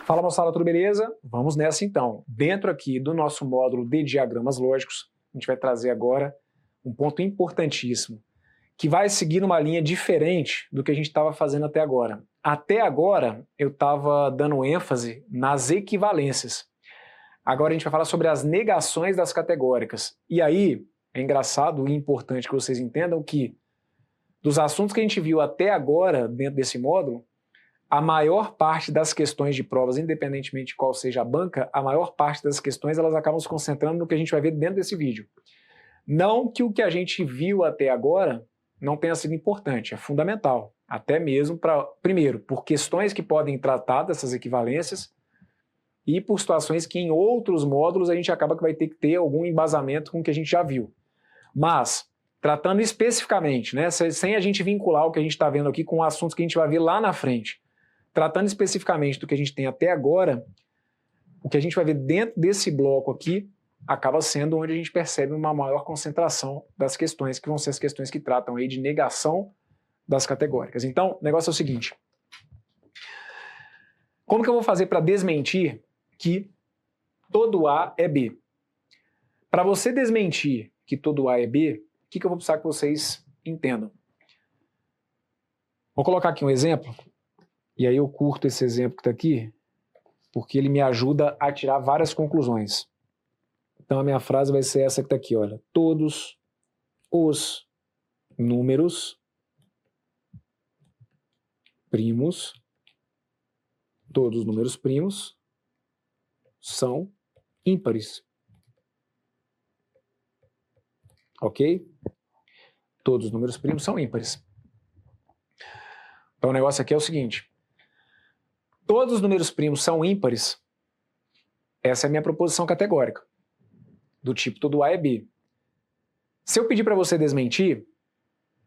Fala moçada, tudo beleza? Vamos nessa então. Dentro aqui do nosso módulo de diagramas lógicos, a gente vai trazer agora um ponto importantíssimo, que vai seguir uma linha diferente do que a gente estava fazendo até agora. Até agora eu estava dando ênfase nas equivalências. Agora a gente vai falar sobre as negações das categóricas. E aí é engraçado e importante que vocês entendam que dos assuntos que a gente viu até agora dentro desse módulo, a maior parte das questões de provas, independentemente de qual seja a banca, a maior parte das questões elas acabam se concentrando no que a gente vai ver dentro desse vídeo. Não que o que a gente viu até agora não tenha sido importante, é fundamental. Até mesmo primeiro, por questões que podem tratar dessas equivalências e por situações que em outros módulos a gente acaba que vai ter que ter algum embasamento com o que a gente já viu. Mas, tratando especificamente, né, sem a gente vincular o que a gente está vendo aqui com assuntos que a gente vai ver lá na frente, tratando especificamente do que a gente tem até agora, o que a gente vai ver dentro desse bloco aqui acaba sendo onde a gente percebe uma maior concentração das questões, que vão ser as questões que tratam aí de negação das categóricas. Então, o negócio é o seguinte. Como que eu vou fazer para desmentir que todo A é B? Para você desmentir que todo A é B, o que eu vou precisar que vocês entendam? Vou colocar aqui um exemplo, e aí eu curto esse exemplo que está aqui, porque ele me ajuda a tirar várias conclusões. Então a minha frase vai ser essa que está aqui, olha. Todos os números primos, todos os números primos são ímpares. Ok? Todos os números primos são ímpares. Então o negócio aqui é o seguinte. Todos os números primos são ímpares. Essa é a minha proposição categórica. Do tipo todo A é B. Se eu pedir para você desmentir,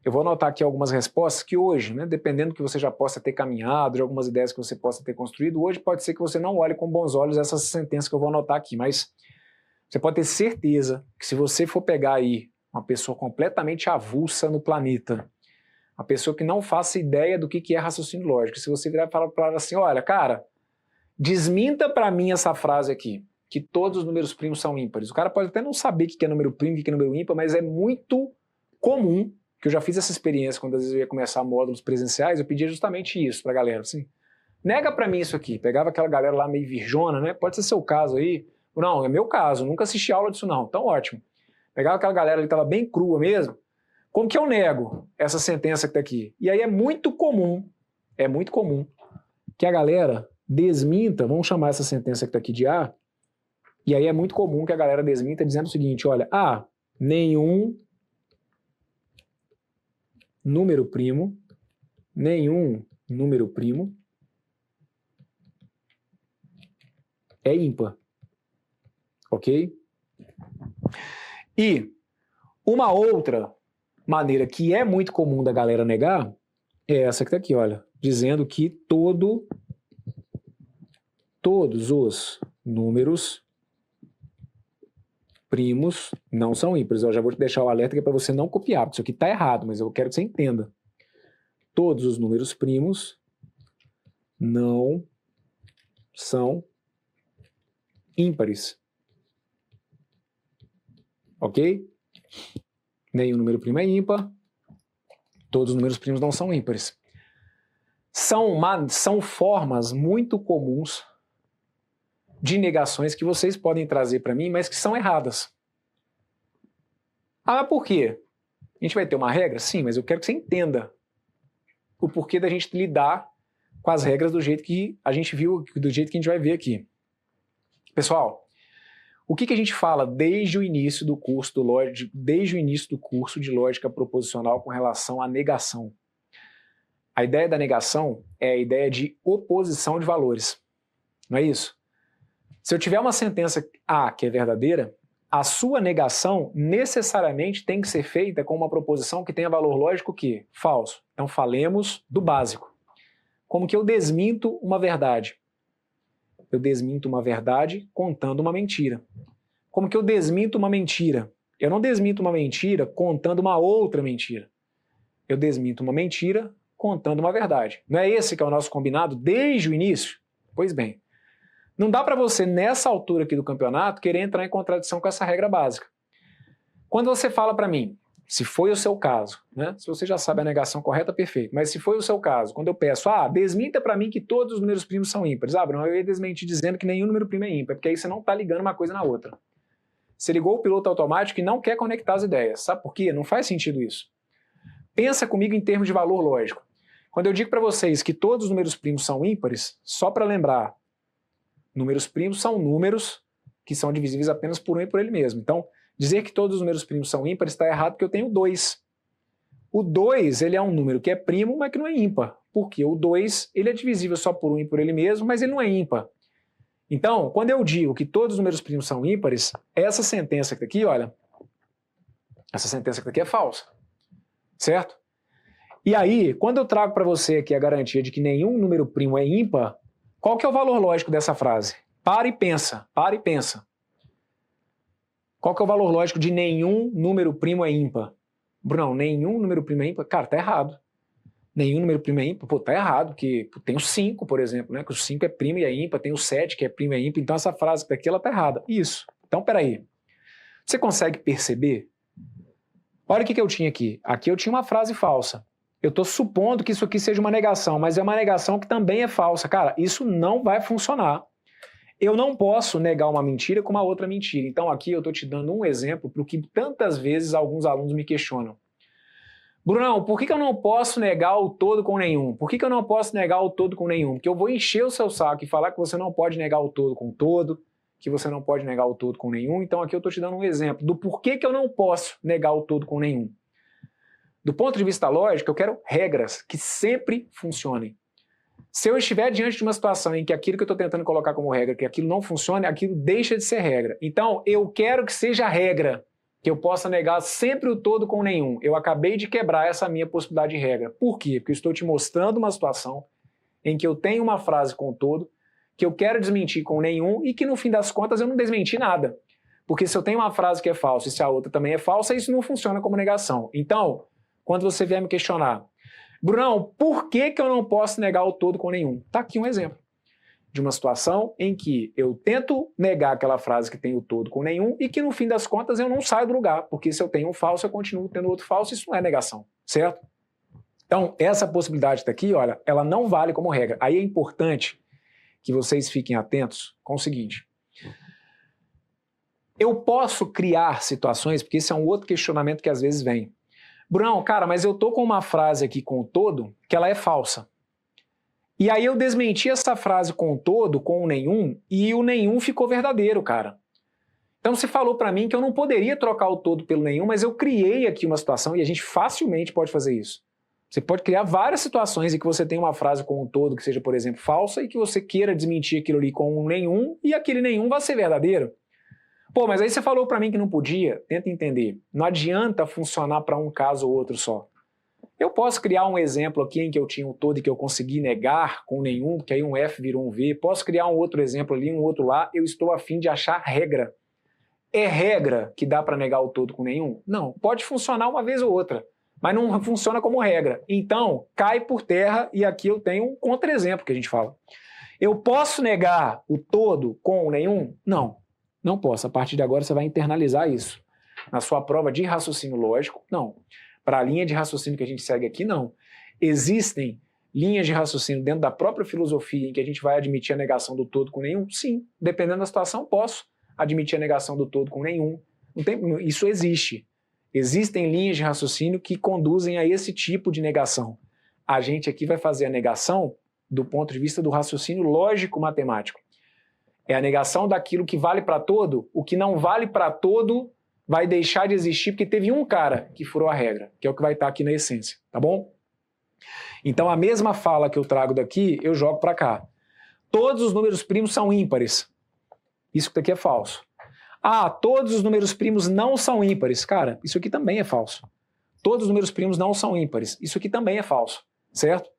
eu vou anotar aqui algumas respostas que hoje, né, dependendo do que você já possa ter caminhado, de algumas ideias que você possa ter construído, hoje pode ser que você não olhe com bons olhos essas sentenças que eu vou anotar aqui, mas você pode ter certeza que se você for pegar aí uma pessoa completamente avulsa no planeta, uma pessoa que não faça ideia do que é raciocínio lógico, se você virar e falar para ela assim, olha, cara, desminta para mim essa frase aqui, que todos os números primos são ímpares. O cara pode até não saber o que é número primo, o que é número ímpar, mas é muito comum, que eu já fiz essa experiência quando às vezes eu ia começar módulos presenciais, eu pedia justamente isso pra galera, assim, nega pra mim isso aqui, pegava aquela galera lá meio virjona, né, pode ser seu caso aí, não, é meu caso, nunca assisti aula disso não, então ótimo, pegava aquela galera ali que tava bem crua mesmo, como que eu nego essa sentença que tá aqui? E aí é muito comum que a galera desminta, vamos chamar essa sentença que tá aqui de A, e aí é muito comum que a galera desminta dizendo o seguinte, olha, nenhum número primo é ímpar, ok? E uma outra maneira que é muito comum da galera negar é essa que tá aqui, olha, dizendo que todos os números primos não são ímpares. Eu já vou te deixar o alerta que é para você não copiar, porque isso aqui está errado, mas eu quero que você entenda. Todos os números primos não são ímpares. Ok? Nenhum número primo é ímpar. Todos os números primos não são ímpares. São formas muito comuns de negações que vocês podem trazer para mim, mas que são erradas. Por quê? A gente vai ter uma regra? Sim, mas eu quero que você entenda o porquê da gente lidar com as regras do jeito que a gente viu, do jeito que a gente vai ver aqui. Pessoal, o que a gente fala desde o início do curso de lógica proposicional com relação à negação? A ideia da negação é a ideia de oposição de valores. Não é isso? Se eu tiver uma sentença A que é verdadeira, a sua negação necessariamente tem que ser feita com uma proposição que tenha valor lógico que? Falso. Então falemos do básico. Como que eu desminto uma verdade? Eu desminto uma verdade contando uma mentira. Como que eu desminto uma mentira? Eu não desminto uma mentira contando uma outra mentira. Eu desminto uma mentira contando uma verdade. Não é esse que é o nosso combinado desde o início? Pois bem, Não dá para você, nessa altura aqui do campeonato, querer entrar em contradição com essa regra básica. Quando você fala para mim, se foi o seu caso, né? Se você já sabe a negação correta, perfeito. Mas se foi o seu caso, quando eu peço, desminta para mim que todos os números primos são ímpares. Bruno, eu ia desmentir dizendo que nenhum número primo é ímpar, porque aí você não está ligando uma coisa na outra. Você ligou o piloto automático e não quer conectar as ideias. Sabe por quê? Não faz sentido isso. Pensa comigo em termos de valor lógico. Quando eu digo para vocês que todos os números primos são ímpares, só para lembrar, números primos são números que são divisíveis apenas por um e por ele mesmo. Então, dizer que todos os números primos são ímpares está errado porque eu tenho 2. O 2 ele é um número que é primo, mas que não é ímpar. Por quê? O 2 ele é divisível só por um e por ele mesmo, mas ele não é ímpar. Então, quando eu digo que todos os números primos são ímpares, essa sentença aqui, olha, essa sentença aqui é falsa. Certo? E aí, quando eu trago para você aqui a garantia de que nenhum número primo é ímpar, qual que é o valor lógico dessa frase? Para e pensa, para e pensa. Qual que é o valor lógico de nenhum número primo é ímpar? Brunão, nenhum número primo é ímpar? Cara, tá errado. Nenhum número primo é ímpar? Pô, tá errado, porque tem o 5, por exemplo, né? Que o 5 é primo e é ímpar, tem o 7 que é primo e é ímpar, então essa frase aqui, ela tá errada. Isso. Então, peraí. Você consegue perceber? Olha o que eu tinha aqui. Aqui eu tinha uma frase falsa. Eu estou supondo que isso aqui seja uma negação, mas é uma negação que também é falsa. Cara, isso não vai funcionar. Eu não posso negar uma mentira com uma outra mentira. Então aqui eu estou te dando um exemplo para o que tantas vezes alguns alunos me questionam. Brunão, por que eu não posso negar o todo com nenhum? Por que eu não posso negar o todo com nenhum? Porque eu vou encher o seu saco e falar que você não pode negar o todo com todo, que você não pode negar o todo com nenhum. Então aqui eu estou te dando um exemplo do porquê que eu não posso negar o todo com nenhum. Do ponto de vista lógico, eu quero regras que sempre funcionem. Se eu estiver diante de uma situação em que aquilo que eu estou tentando colocar como regra, que aquilo não funcione, aquilo deixa de ser regra. Então, eu quero que seja regra, que eu possa negar sempre o todo com nenhum. Eu acabei de quebrar essa minha possibilidade de regra. Por quê? Porque eu estou te mostrando uma situação em que eu tenho uma frase com todo, que eu quero desmentir com nenhum e que no fim das contas eu não desmenti nada. Porque se eu tenho uma frase que é falsa e se a outra também é falsa, isso não funciona como negação. Então, quando você vier me questionar, Brunão, por que eu não posso negar o todo com nenhum? Tá aqui um exemplo de uma situação em que eu tento negar aquela frase que tem o todo com nenhum e que no fim das contas eu não saio do lugar, porque se eu tenho um falso, eu continuo tendo outro falso, isso não é negação, certo? Então, essa possibilidade daqui, olha, ela não vale como regra. Aí é importante que vocês fiquem atentos com o seguinte. Eu posso criar situações, porque esse é um outro questionamento que às vezes vem. Brunão, cara, mas eu tô com uma frase aqui com o todo que ela é falsa. E aí eu desmenti essa frase com o todo, com o nenhum, e o nenhum ficou verdadeiro, cara. Então você falou para mim que eu não poderia trocar o todo pelo nenhum, mas eu criei aqui uma situação e a gente facilmente pode fazer isso. Você pode criar várias situações em que você tem uma frase com o todo que seja, por exemplo, falsa e que você queira desmentir aquilo ali com um nenhum e aquele nenhum vai ser verdadeiro. Pô, mas aí você falou para mim que não podia. Tenta entender. Não adianta funcionar para um caso ou outro só. Eu posso criar um exemplo aqui em que eu tinha um todo e que eu consegui negar com nenhum, que aí um F virou um V. Posso criar um outro exemplo ali, um outro lá. Eu estou a fim de achar regra. É regra que dá para negar o todo com nenhum? Não. Pode funcionar uma vez ou outra, mas não funciona como regra. Então, cai por terra e aqui eu tenho um contra-exemplo que a gente fala. Eu posso negar o todo com nenhum? Não. Não posso. A partir de agora você vai internalizar isso. Na sua prova de raciocínio lógico, não. Para a linha de raciocínio que a gente segue aqui, não. Existem linhas de raciocínio dentro da própria filosofia em que a gente vai admitir a negação do todo com nenhum? Sim. Dependendo da situação, posso admitir a negação do todo com nenhum. Não tem, isso existe. Existem linhas de raciocínio que conduzem a esse tipo de negação. A gente aqui vai fazer a negação do ponto de vista do raciocínio lógico-matemático. É a negação daquilo que vale para todo, o que não vale para todo vai deixar de existir porque teve um cara que furou a regra, que é o que vai estar aqui na essência, tá bom? Então a mesma fala que eu trago daqui, eu jogo para cá. Todos os números primos são ímpares. Isso daqui é falso. Ah, todos os números primos não são ímpares. Cara, isso aqui também é falso. Todos os números primos não são ímpares. Isso aqui também é falso, certo?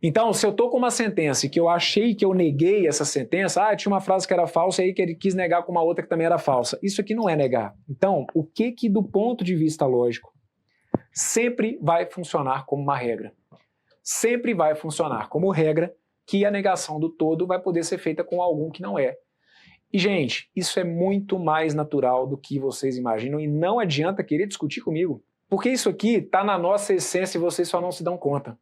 Então, se eu estou com uma sentença e que eu achei que eu neguei essa sentença, tinha uma frase que era falsa e aí que ele quis negar com uma outra que também era falsa. Isso aqui não é negar. Então, o que do ponto de vista lógico sempre vai funcionar como uma regra? Sempre vai funcionar como regra que a negação do todo vai poder ser feita com algum que não é. E, gente, isso é muito mais natural do que vocês imaginam e não adianta querer discutir comigo, porque isso aqui está na nossa essência e vocês só não se dão conta.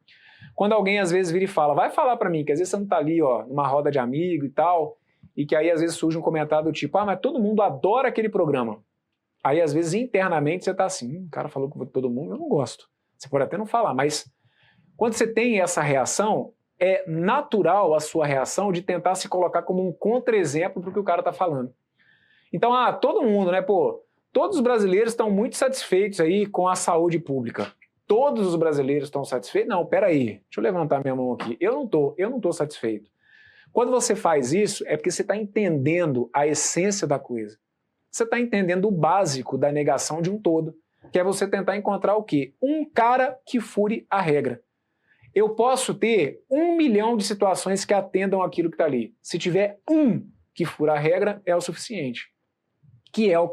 Quando alguém às vezes vira e fala, vai falar para mim, que às vezes você não está ali, ó, numa roda de amigo e tal, e que aí às vezes surge um comentário do tipo, mas todo mundo adora aquele programa. Aí às vezes internamente você está assim, o cara falou com todo mundo, eu não gosto. Você pode até não falar, mas quando você tem essa reação, é natural a sua reação de tentar se colocar como um contra-exemplo para o que o cara está falando. Então, todo mundo, né, todos os brasileiros estão muito satisfeitos aí com a saúde pública. Todos os brasileiros estão satisfeitos? Não, peraí, deixa eu levantar minha mão aqui. Eu não tô satisfeito. Quando você faz isso, é porque você está entendendo a essência da coisa. Você está entendendo o básico da negação de um todo, que é você tentar encontrar o quê? Um cara que fure a regra. Eu posso ter 1 milhão de situações que atendam aquilo que está ali. Se tiver um que fura a regra, é o suficiente. Que é o...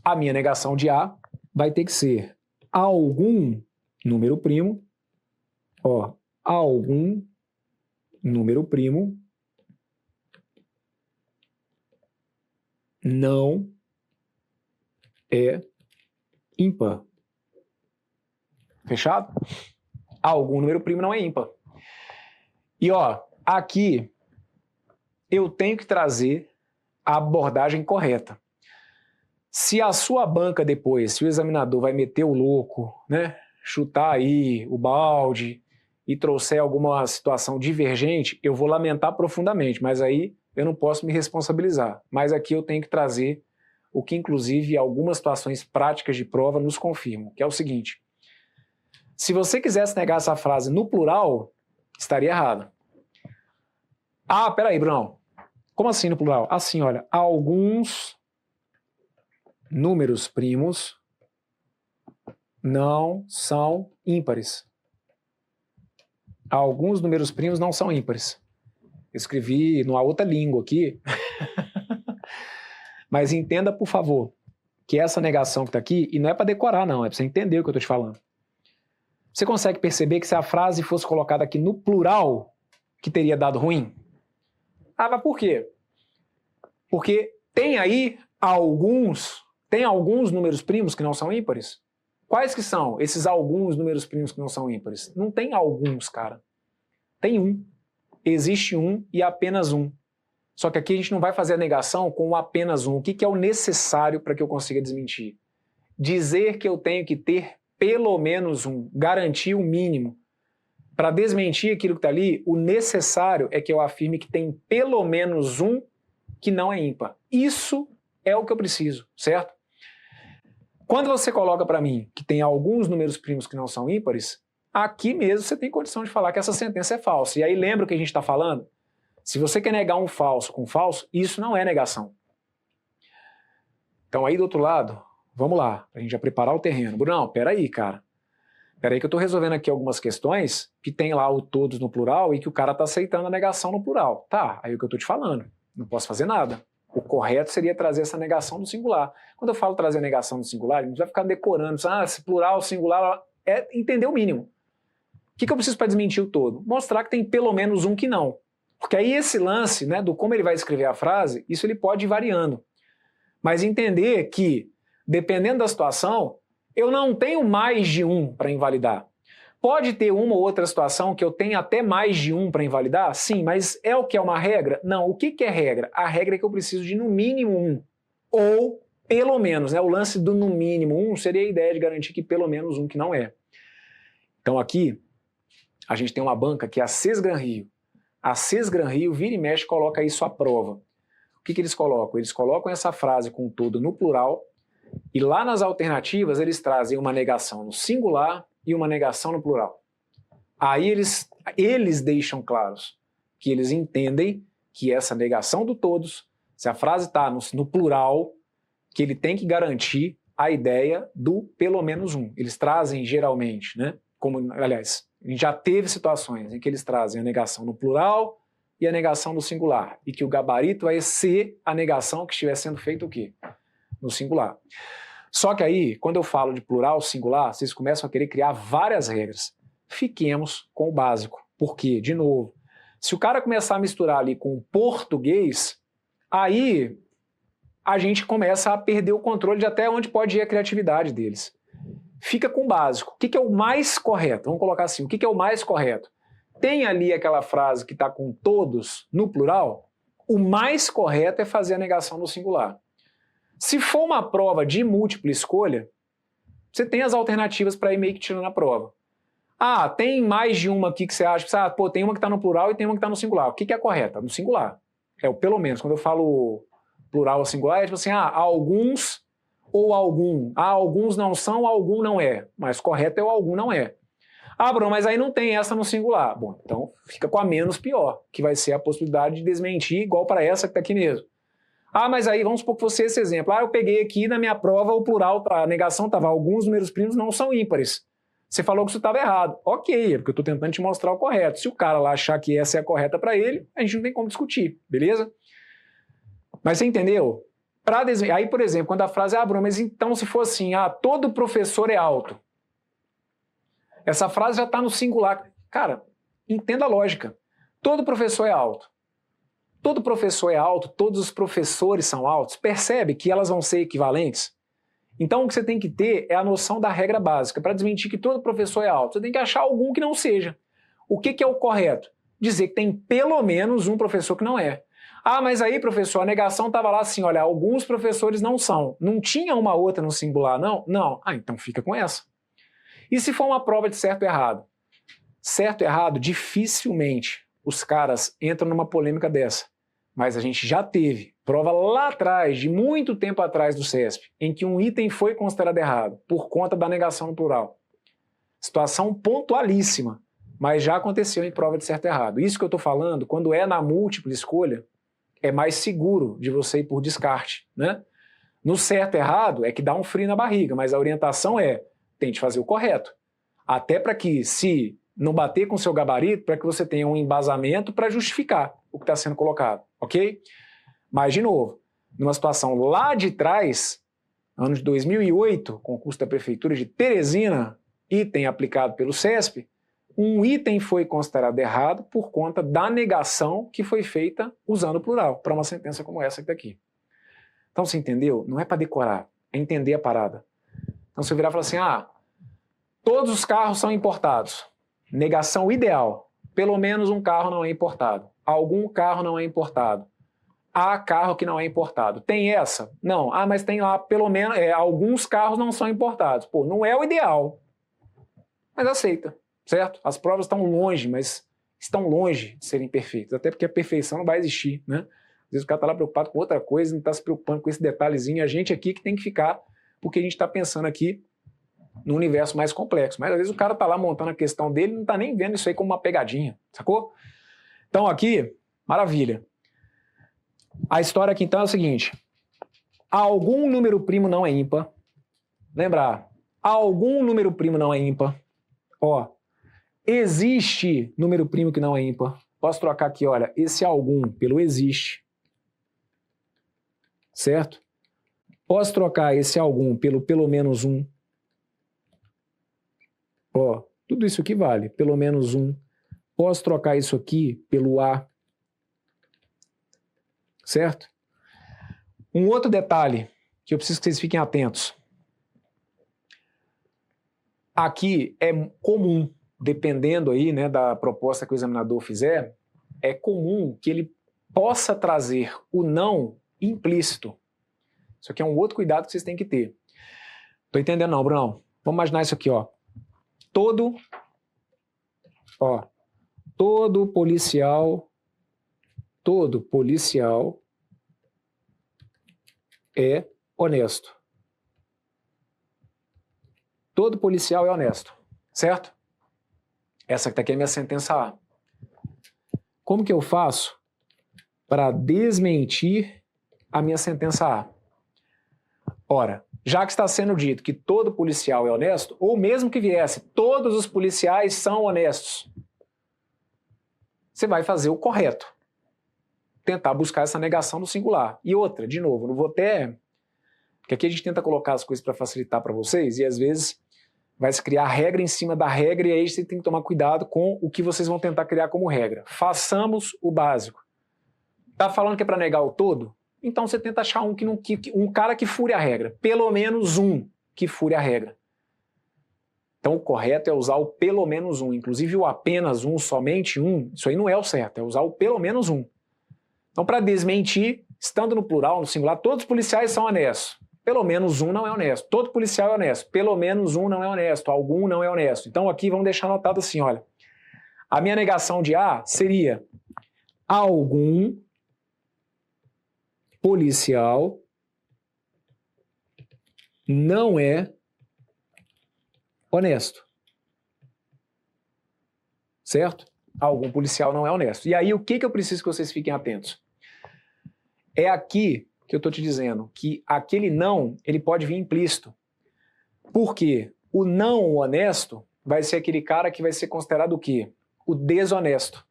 A minha negação de A vai ter que ser algum número primo, algum número primo não é ímpar. Fechado? Algum número primo não é ímpar. E aqui eu tenho que trazer a abordagem correta. Se a sua banca depois, se o examinador vai meter o louco, né, chutar aí o balde e trouxer alguma situação divergente, eu vou lamentar profundamente, mas aí eu não posso me responsabilizar. Mas aqui eu tenho que trazer o que, inclusive, algumas situações práticas de prova nos confirmam, que é o seguinte: se você quisesse negar essa frase no plural, estaria errado. Peraí, Bruno. Como assim no plural? Assim, olha, alguns números primos não são ímpares. Alguns números primos não são ímpares. Eu escrevi numa outra língua aqui. Mas entenda, por favor, que essa negação que está aqui, e não é para decorar, não, é para você entender o que eu estou te falando. Você consegue perceber que se a frase fosse colocada aqui no plural, que teria dado ruim? Mas por quê? Porque tem aí alguns números primos que não são ímpares. Quais que são esses alguns números primos que não são ímpares? Não tem alguns, cara. Tem um. Existe um e apenas um. Só que aqui a gente não vai fazer a negação com o apenas um. O que é o necessário para que eu consiga desmentir? Dizer que eu tenho que ter pelo menos um, garantir o mínimo. Para desmentir aquilo que está ali, o necessário é que eu afirme que tem pelo menos um que não é ímpar. Isso é o que eu preciso, certo? Quando você coloca para mim que tem alguns números primos que não são ímpares, aqui mesmo você tem condição de falar que essa sentença é falsa. E aí lembra o que a gente está falando? Se você quer negar um falso com falso, isso não é negação. Então aí do outro lado, vamos lá, a gente já preparar o terreno. Brunão, peraí, cara. Peraí que eu estou resolvendo aqui algumas questões que tem lá o todos no plural e que o cara está aceitando a negação no plural. Tá, aí é o que eu estou te falando. Não posso fazer nada. O correto seria trazer essa negação no singular. Quando eu falo trazer a negação no singular, a gente vai ficar decorando. Esse plural, singular, é entender o mínimo. O que eu preciso para desmentir o todo? Mostrar que tem pelo menos um que não. Porque aí esse lance, né, do como ele vai escrever a frase, isso ele pode ir variando. Mas entender que, dependendo da situação, eu não tenho mais de um para invalidar. Pode ter uma ou outra situação que eu tenha até mais de um para invalidar? Sim, mas é o que é uma regra? Não. O que é regra? A regra é que eu preciso de no mínimo um. Ou pelo menos, né? O lance do no mínimo um seria a ideia de garantir que pelo menos um que não é. Então aqui, a gente tem uma banca que é a Sesgran Rio. A Sesgran Rio, vira e mexe, coloca isso à prova. O que eles colocam? Eles colocam essa frase com todo no plural e lá nas alternativas eles trazem uma negação no singular e uma negação no plural. Aí eles deixam claros que eles entendem que essa negação do todos, se a frase está no plural, que ele tem que garantir a ideia do pelo menos um. Eles trazem geralmente, né? Como, aliás, a gente já teve situações em que eles trazem a negação no plural e a negação no singular, e que o gabarito vai ser a negação que estiver sendo feita o quê? No singular. Só que aí, quando eu falo de plural, singular, vocês começam a querer criar várias regras. Fiquemos com o básico. Por quê? De novo, se o cara começar a misturar ali com o português, aí a gente começa a perder o controle de até onde pode ir a criatividade deles. Fica com o básico. O que é o mais correto? Vamos colocar assim, o que é o mais correto? Tem ali aquela frase que está com todos no plural, o mais correto é fazer a negação no singular. Se for uma prova de múltipla escolha, você tem as alternativas para ir meio que tirando a prova. Ah, tem mais de uma aqui que você acha, tem uma que está no plural e tem uma que está no singular. O que é correta? No singular. É o pelo menos. Quando eu falo plural ou singular, é tipo assim, alguns ou algum. Alguns não são, algum não é. Mas correto é o algum não é. Bruno, mas aí não tem essa no singular. Bom, então fica com a menos pior, que vai ser a possibilidade de desmentir igual para essa que está aqui mesmo. Mas aí vamos supor que fosse esse exemplo. Eu peguei aqui na minha prova o plural, a negação estava alguns números primos não são ímpares. Você falou que isso estava errado. Ok, é porque eu estou tentando te mostrar o correto. Se o cara lá achar que essa é a correta para ele, a gente não tem como discutir, beleza? Mas você entendeu? Aí, por exemplo, quando a frase é Bruno, mas então se for assim, todo professor é alto. Essa frase já está no singular. Cara, entenda a lógica. Todo professor é alto. Todo professor é alto, todos os professores são altos. Percebe que elas vão ser equivalentes? Então o que você tem que ter é a noção da regra básica. Para desmentir que todo professor é alto, você tem que achar algum que não seja. O que é o correto? Dizer que tem pelo menos um professor que não é. Mas aí, professor, a negação estava lá assim, olha, alguns professores não são. Não tinha uma outra no singular, não? Não. Então fica com essa. E se for uma prova de certo e errado? Certo e errado, dificilmente os caras entram numa polêmica dessa. Mas a gente já teve prova lá atrás, de muito tempo atrás do CESP, em que um item foi considerado errado por conta da negação no plural. Situação pontualíssima, mas já aconteceu em prova de certo e errado. Isso que eu estou falando, quando é na múltipla escolha, é mais seguro de você ir por descarte, né? No certo e errado é que dá um frio na barriga, mas a orientação é, tente fazer o correto. Até para que, se não bater com o seu gabarito, para que você tenha um embasamento para justificar o que está sendo colocado, ok? Mas, de novo, numa situação lá de trás, ano de 2008, concurso da Prefeitura de Teresina, item aplicado pelo CESP, um item foi considerado errado por conta da negação que foi feita usando o plural, para uma sentença como essa que está aqui. Então, você entendeu? Não é para decorar, é entender a parada. Então, você virar e falar assim, todos os carros são importados. Negação ideal. Pelo menos um carro não é importado. Algum carro não é importado. Há carro que não é importado. Tem essa? Não. Mas tem lá, pelo menos, alguns carros não são importados. Pô, não é o ideal. Mas aceita, certo? As provas estão longe, mas estão longe de serem perfeitas. Até porque a perfeição não vai existir, né? Às vezes o cara está lá preocupado com outra coisa, não está se preocupando com esse detalhezinho. A gente aqui que tem que ficar, porque a gente está pensando aqui no universo mais complexo. Mas às vezes o cara está lá montando a questão dele e não está nem vendo isso aí como uma pegadinha, sacou? Então aqui, maravilha. A história aqui então é o seguinte. Algum número primo não é ímpar. Lembrar, algum número primo não é ímpar. Existe número primo que não é ímpar. Posso trocar aqui, olha, esse algum pelo existe. Certo? Posso trocar esse algum pelo menos um. Tudo isso aqui vale, pelo menos um. Posso trocar isso aqui pelo A. Certo? Um outro detalhe que eu preciso que vocês fiquem atentos. Aqui é comum, dependendo aí, né, da proposta que o examinador fizer, é comum que ele possa trazer o não implícito. Isso aqui é um outro cuidado que vocês têm que ter. Tô entendendo não, Brunão? Vamos imaginar isso aqui, Todo policial é honesto. Todo policial é honesto, certo? Essa que aqui é a minha sentença A. Como que eu faço para desmentir a minha sentença A? Ora, já que está sendo dito que todo policial é honesto, ou mesmo que viesse, todos os policiais são honestos, você vai fazer o correto. Tentar buscar essa negação no singular. E outra, de novo, não vou até... Porque aqui a gente tenta colocar as coisas para facilitar para vocês e às vezes vai se criar regra em cima da regra e aí você tem que tomar cuidado com o que vocês vão tentar criar como regra. Façamos o básico. Tá falando que é para negar o todo? Então você tenta achar um cara que fure a regra. Pelo menos um que fure a regra. Então o correto é usar o pelo menos um. Inclusive o apenas um, somente um, isso aí não é o certo, é usar o pelo menos um. Então para desmentir, estando no plural, no singular, todos os policiais são honestos. Pelo menos um não é honesto. Todo policial é honesto. Pelo menos um não é honesto. Algum não é honesto. Então aqui vamos deixar anotado assim, olha. A minha negação de A seria algum policial não é honesto. Certo? Algum policial não é honesto. E aí o que eu preciso que vocês fiquem atentos? É aqui que eu estou te dizendo que aquele não, ele pode vir implícito. Por quê? O não honesto vai ser aquele cara que vai ser considerado o quê? O desonesto.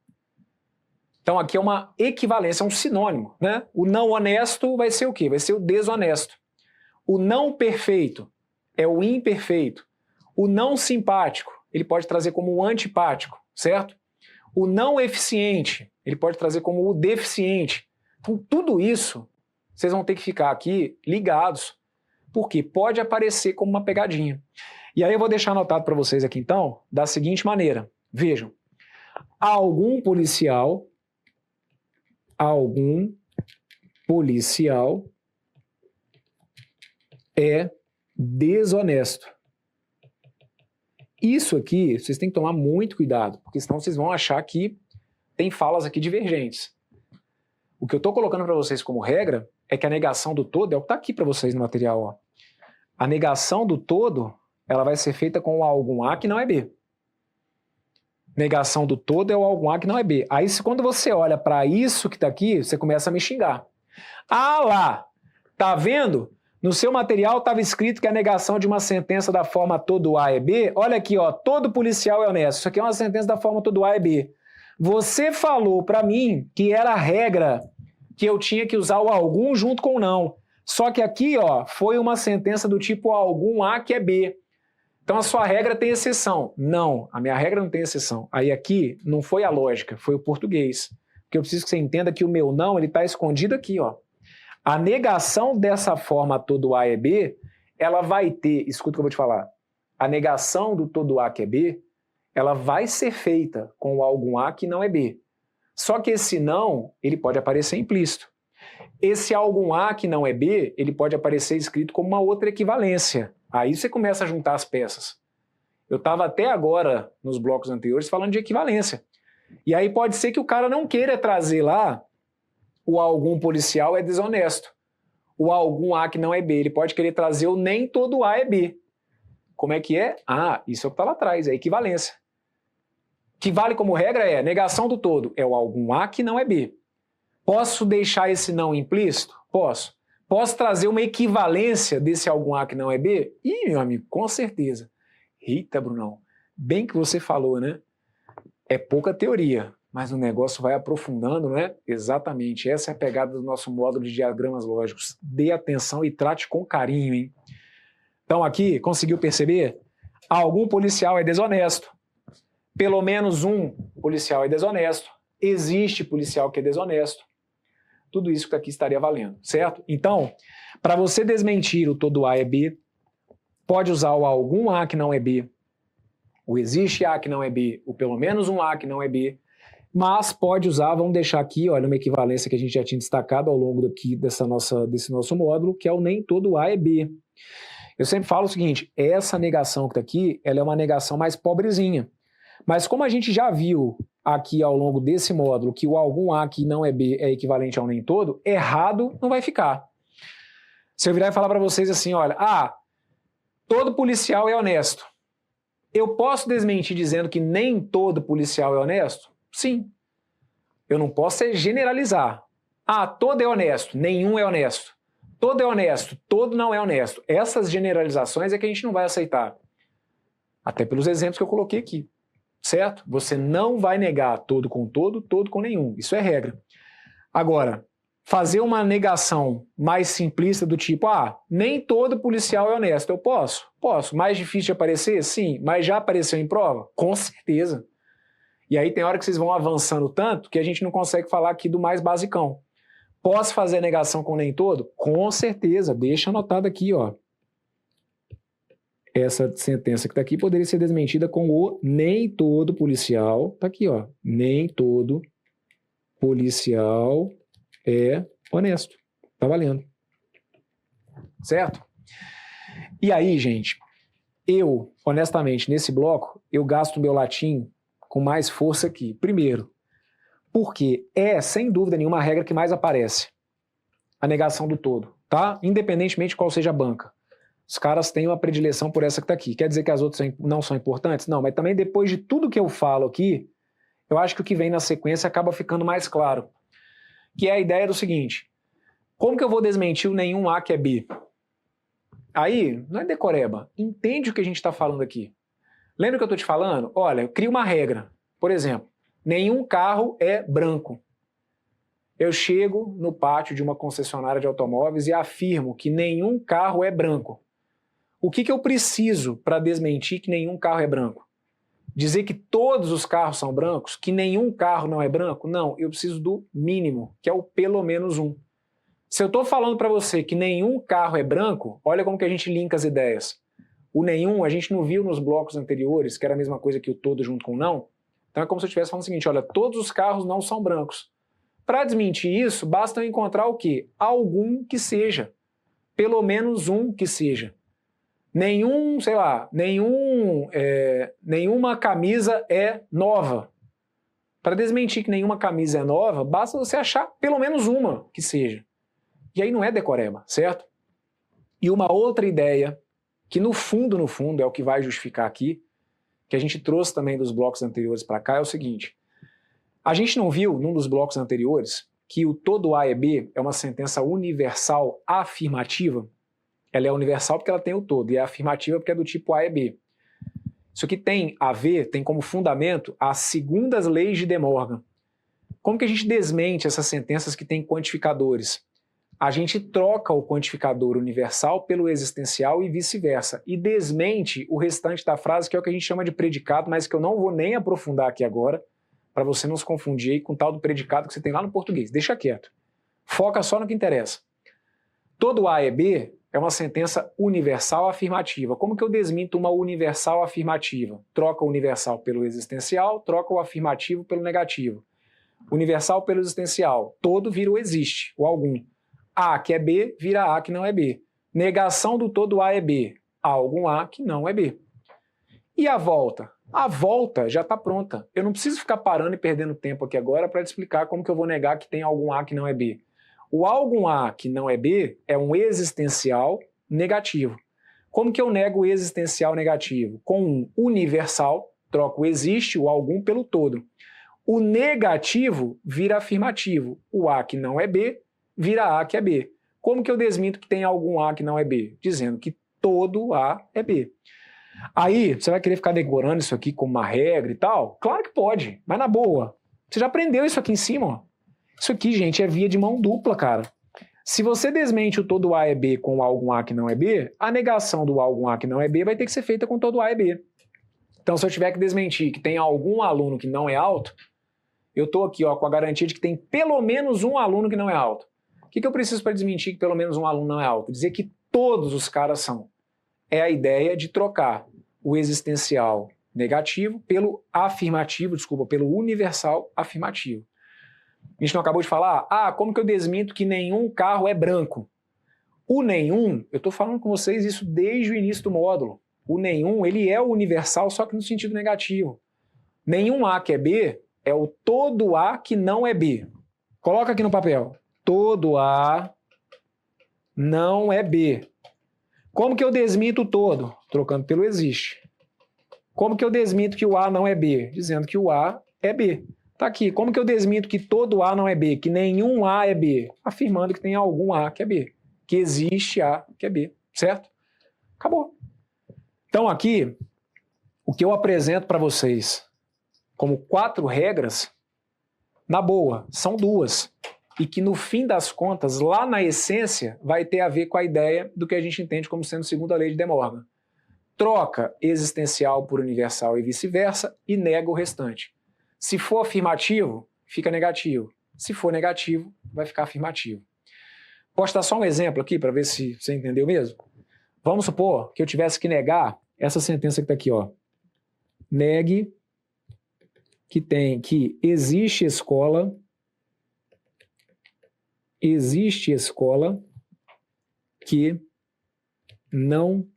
Então aqui é uma equivalência, é um sinônimo, né? O não honesto vai ser o quê? Vai ser o desonesto. O não perfeito é o imperfeito. O não simpático, ele pode trazer como o antipático, certo? O não eficiente, ele pode trazer como o deficiente. Então tudo isso vocês vão ter que ficar aqui ligados, porque pode aparecer como uma pegadinha. E aí eu vou deixar anotado para vocês aqui então, da seguinte maneira. Vejam, algum policial é desonesto. Isso aqui, vocês têm que tomar muito cuidado, porque senão vocês vão achar que tem falas aqui divergentes. O que eu estou colocando para vocês como regra é que a negação do todo é o que está aqui para vocês no material. Ó. A negação do todo, ela vai ser feita com o algum A que não é B. Negação do todo é o algum A que não é B. Aí quando você olha para isso que está aqui, você começa a me xingar. Ah lá, tá vendo? No seu material estava escrito que a negação de uma sentença da forma todo A é B. Olha aqui, ó, todo policial é honesto. Isso aqui é uma sentença da forma todo A é B. Você falou para mim que era a regra que eu tinha que usar o algum junto com o não. Só que aqui, ó, foi uma sentença do tipo algum A que é B. Então a sua regra tem exceção. Não, a minha regra não tem exceção. Aí aqui não foi a lógica, foi o português. Porque eu preciso que você entenda que o meu não, ele está escondido aqui, ó. A negação dessa forma todo A é B, ela vai ter, escuta o que eu vou te falar, a negação do todo A que é B, ela vai ser feita com o algum A que não é B. Só que esse não, ele pode aparecer implícito. Esse algum A que não é B, ele pode aparecer escrito como uma outra equivalência. Aí você começa a juntar as peças. Eu estava até agora, nos blocos anteriores, falando de equivalência. E aí pode ser que o cara não queira trazer lá o algum policial é desonesto. O algum A que não é B, ele pode querer trazer o nem todo A é B. Como é que é? Ah, isso é o que está lá atrás, é equivalência. Que vale como regra é negação do todo, é o algum A que não é B. Posso deixar esse não implícito? Posso. Posso trazer uma equivalência desse algum A que não é B? Ih, meu amigo, com certeza. Eita, Brunão, bem que você falou, né? É pouca teoria, mas o negócio vai aprofundando, né? Exatamente, essa é a pegada do nosso módulo de diagramas lógicos. Dê atenção e trate com carinho, hein? Então aqui, conseguiu perceber? Algum policial é desonesto. Pelo menos um policial é desonesto. Existe policial que é desonesto. Tudo isso que aqui estaria valendo, certo? Então, para você desmentir o todo A é B, pode usar o algum A que não é B, o existe A que não é B, o pelo menos um A que não é B, mas pode usar, vamos deixar aqui, olha, uma equivalência que a gente já tinha destacado ao longo daqui desse nosso módulo, que é o nem todo A é B. Eu sempre falo o seguinte, essa negação que está aqui, ela é uma negação mais pobrezinha. Mas como a gente já viu aqui ao longo desse módulo que o algum A que não é B é equivalente ao nem todo, errado não vai ficar. Se eu virar e falar para vocês assim, olha, todo policial é honesto. Eu posso desmentir dizendo que nem todo policial é honesto? Sim. Eu não posso generalizar. Todo é honesto, nenhum é honesto. Todo é honesto, todo não é honesto. Essas generalizações é que a gente não vai aceitar. Até pelos exemplos que eu coloquei aqui. Certo? Você não vai negar todo com nenhum. Isso é regra. Agora, fazer uma negação mais simplista do tipo, nem todo policial é honesto. Eu posso? Posso. Mais difícil de aparecer? Sim. Mas já apareceu em prova? Com certeza. E aí tem hora que vocês vão avançando tanto que a gente não consegue falar aqui do mais basicão. Posso fazer negação com nem todo? Com certeza. Deixa anotado aqui, ó. Essa sentença que está aqui poderia ser desmentida com o nem todo policial. Está aqui, ó. Nem todo policial é honesto. Tá valendo. Certo? E aí, gente, eu, honestamente, nesse bloco, eu gasto meu latim com mais força aqui. Primeiro, porque é, sem dúvida nenhuma, a regra que mais aparece. A negação do todo, tá? Independentemente de qual seja a banca. Os caras têm uma predileção por essa que está aqui. Quer dizer que as outras não são importantes? Não, mas também depois de tudo que eu falo aqui, eu acho que o que vem na sequência acaba ficando mais claro. Que é a ideia do seguinte: como que eu vou desmentir o nenhum A que é B? Aí, não é decoreba. Entende o que a gente está falando aqui. Lembra o que eu estou te falando? Olha, eu crio uma regra. Por exemplo, nenhum carro é branco. Eu chego no pátio de uma concessionária de automóveis e afirmo que nenhum carro é branco. O que eu preciso para desmentir que nenhum carro é branco? Dizer que todos os carros são brancos? Que nenhum carro não é branco? Não, eu preciso do mínimo, que é o pelo menos um. Se eu estou falando para você que nenhum carro é branco, olha como que a gente linka as ideias. O nenhum a gente não viu nos blocos anteriores, que era a mesma coisa que o todo junto com o não. Então é como se eu estivesse falando o seguinte, olha, todos os carros não são brancos. Para desmentir isso, basta eu encontrar o quê? Algum que seja. Pelo menos um que seja. Nenhum, sei lá, nenhuma camisa é nova. Para desmentir que nenhuma camisa é nova, basta você achar pelo menos uma que seja. E aí não é decoreba, certo? E uma outra ideia, que no fundo é o que vai justificar aqui, que a gente trouxe também dos blocos anteriores para cá, é o seguinte. A gente não viu, num dos blocos anteriores, que o todo A é B é uma sentença universal afirmativa? Ela é universal porque ela tem o todo, e é afirmativa porque é do tipo A é B. Isso aqui tem a ver, tem como fundamento as segundas leis de De Morgan. Como que a gente desmente essas sentenças que têm quantificadores? A gente troca o quantificador universal pelo existencial e vice-versa, e desmente o restante da frase, que é o que a gente chama de predicado, mas que eu não vou nem aprofundar aqui agora, para você não se confundir aí com o tal do predicado que você tem lá no português. Deixa quieto. Foca só no que interessa. Todo A é B é uma sentença universal afirmativa. Como que eu desminto uma universal afirmativa? Troca o universal pelo existencial, troca o afirmativo pelo negativo. Universal pelo existencial. Todo vira o existe, o algum. A que é B vira A que não é B. Negação do todo A é B. Há algum A que não é B. E a volta? A volta já está pronta. Eu não preciso ficar parando e perdendo tempo aqui agora para te explicar como que eu vou negar que tem algum A que não é B. O algum A que não é B é um existencial negativo. Como que eu nego o existencial negativo? Com um universal, troco o existe, o algum, pelo todo. O negativo vira afirmativo. O A que não é B vira A que é B. Como que eu desminto que tem algum A que não é B? Dizendo que todo A é B. Aí, você vai querer ficar decorando isso aqui como uma regra e tal? Claro que pode, mas na boa. Você já aprendeu isso aqui em cima, ó. Isso aqui, gente, é via de mão dupla, cara. Se você desmente o todo A é B com o algum A que não é B, a negação do algum A que não é B vai ter que ser feita com todo A é B. Então, se eu tiver que desmentir que tem algum aluno que não é alto, eu estou aqui ó, com a garantia de que tem pelo menos um aluno que não é alto. O que eu preciso para desmentir que pelo menos um aluno não é alto? Dizer que todos os caras são. É a ideia de trocar o existencial negativo pelo afirmativo, pelo universal afirmativo. A gente não acabou de falar, como que eu desminto que nenhum carro é branco? O nenhum, eu estou falando com vocês isso desde o início do módulo. O nenhum, ele é o universal, só que no sentido negativo. Nenhum A que é B é o todo A que não é B. Coloca aqui no papel. Todo A não é B. Como que eu desminto o todo? Trocando pelo existe. Como que eu desminto que o A não é B? Dizendo que o A é B. Tá aqui. Como que eu desminto que todo A não é B? Que nenhum A é B? Afirmando que tem algum A que é B. Que existe A que é B. Certo? Acabou. Então aqui, o que eu apresento para vocês como 4 regras, na boa, são 2. e que no fim das contas, lá na essência, vai ter a ver com a ideia do que a gente entende como sendo segunda lei de De Morgan. Troca existencial por universal e vice-versa e nega o restante. Se for afirmativo, fica negativo. Se for negativo, vai ficar afirmativo. Posso dar só um exemplo aqui para ver se você entendeu mesmo? Vamos supor que eu tivesse que negar essa sentença que está aqui, ó. Negue que existe escola que não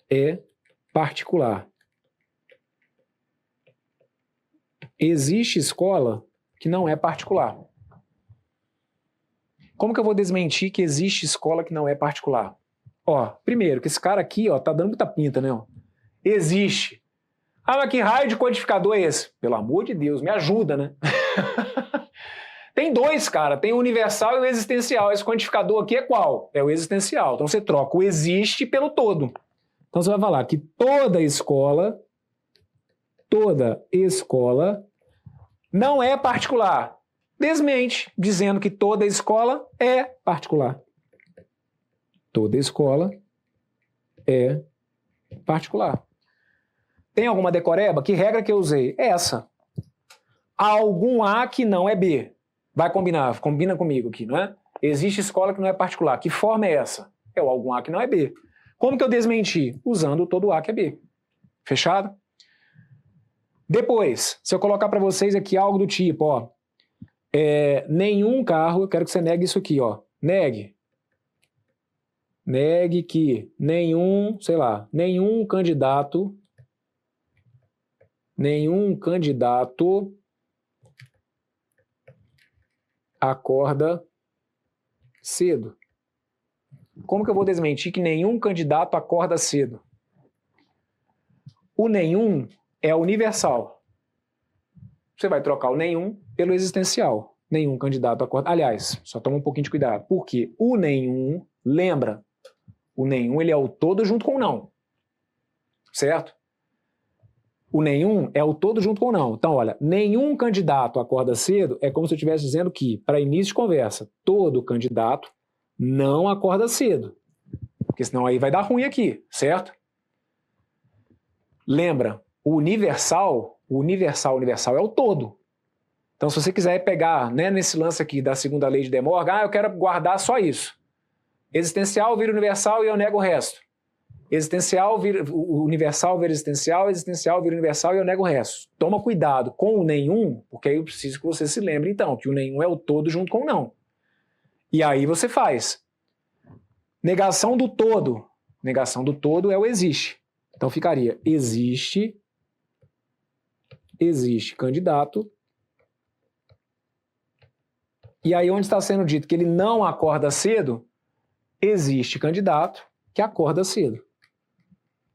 é particular. Existe escola que não é particular. Como que eu vou desmentir que existe escola que não é particular? Ó, primeiro, que esse cara aqui, ó, tá dando muita pinta, né? Ó. Existe. Ah, mas que raio de codificador é esse? Pelo amor de Deus, me ajuda, né? Tem dois, cara. Tem o universal e o existencial. Esse codificador aqui é qual? É o existencial. Então você troca o existe pelo todo. Então você vai falar que toda escola não é particular. Desmente, dizendo que toda escola é particular. Toda escola é particular. Tem alguma decoreba? Que regra que eu usei? Essa. Algum A que não é B. Vai combinar, combina comigo aqui, não é? Existe escola que não é particular. Que forma é essa? É o algum A que não é B. Como que eu desmenti? Usando o todo A que é B. Fechado? Depois, se eu colocar para vocês aqui algo do tipo, ó, nenhum carro, eu quero que você negue isso aqui, ó. Negue que nenhum candidato acorda cedo. Como que eu vou desmentir que nenhum candidato acorda cedo? O nenhum é universal. Você vai trocar o nenhum pelo existencial. Nenhum candidato acorda. Aliás, só toma um pouquinho de cuidado. Porque o nenhum, lembra, o nenhum ele é o todo junto com o não. Certo? O nenhum é o todo junto com o não. Então, olha, nenhum candidato acorda cedo é como se eu estivesse dizendo que, para início de conversa, todo candidato não acorda cedo. Porque senão aí vai dar ruim aqui, certo? Lembra, o universal é o todo. Então, se você quiser pegar, né, nesse lance aqui da segunda lei de De Morgan, eu quero guardar só isso. Existencial vira universal e eu nego o resto. Existencial vira universal vira existencial vira universal e eu nego o resto. Toma cuidado com o nenhum, porque aí eu preciso que você se lembre, então, que o nenhum é o todo junto com o não. E aí você faz. Negação do todo. Negação do todo é o existe. Então ficaria existe candidato. E aí onde está sendo dito que ele não acorda cedo, existe candidato que acorda cedo.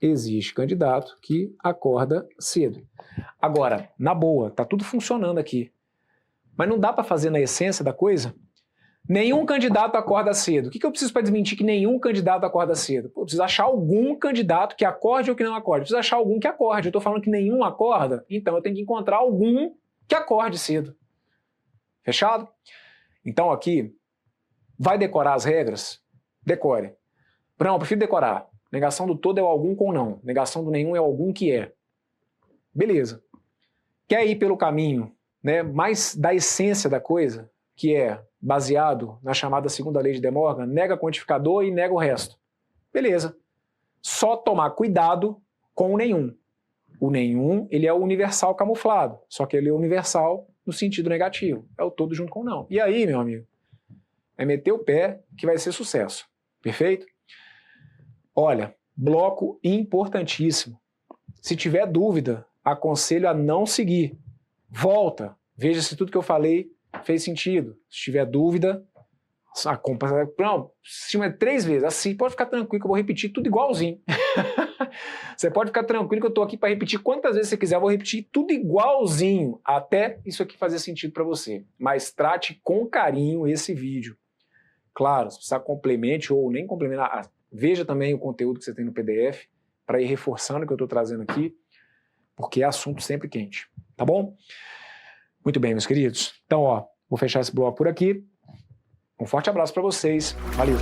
Existe candidato que acorda cedo. Agora, na boa, tá tudo funcionando aqui. Mas não dá para fazer na essência da coisa? Nenhum candidato acorda cedo. O que eu preciso para desmentir que nenhum candidato acorda cedo? Pô, eu preciso achar algum candidato que acorde ou que não acorde. Eu preciso achar algum que acorde. Eu estou falando que nenhum acorda, então eu tenho que encontrar algum que acorde cedo. Fechado? Então aqui, vai decorar as regras? Decore. Não, eu prefiro decorar. Negação do todo é o algum com não. Negação do nenhum é o algum que é. Beleza. Quer ir pelo caminho, né, mais da essência da coisa, que é baseado na chamada segunda lei de De Morgan, nega quantificador e nega o resto. Beleza. Só tomar cuidado com o nenhum. O nenhum, ele é o universal camuflado, só que ele é universal no sentido negativo. É o todo junto com o não. E aí, meu amigo, é meter o pé que vai ser sucesso. Perfeito? Olha, bloco importantíssimo. Se tiver dúvida, aconselho a não seguir. Volta, veja se tudo que eu falei fez sentido. Se tiver dúvida, não, se tiver 3 vezes, assim, pode ficar tranquilo que eu vou repetir tudo igualzinho. Você pode ficar tranquilo que eu estou aqui para repetir quantas vezes você quiser, eu vou repetir tudo igualzinho, até isso aqui fazer sentido para você. Mas trate com carinho esse vídeo. Claro, se precisar complemente ou nem complementar, veja também o conteúdo que você tem no PDF para ir reforçando o que eu estou trazendo aqui, porque é assunto sempre quente, tá bom? Muito bem, meus queridos. Então, ó, Vou fechar esse bloco por aqui. Um forte abraço para vocês. Valeu!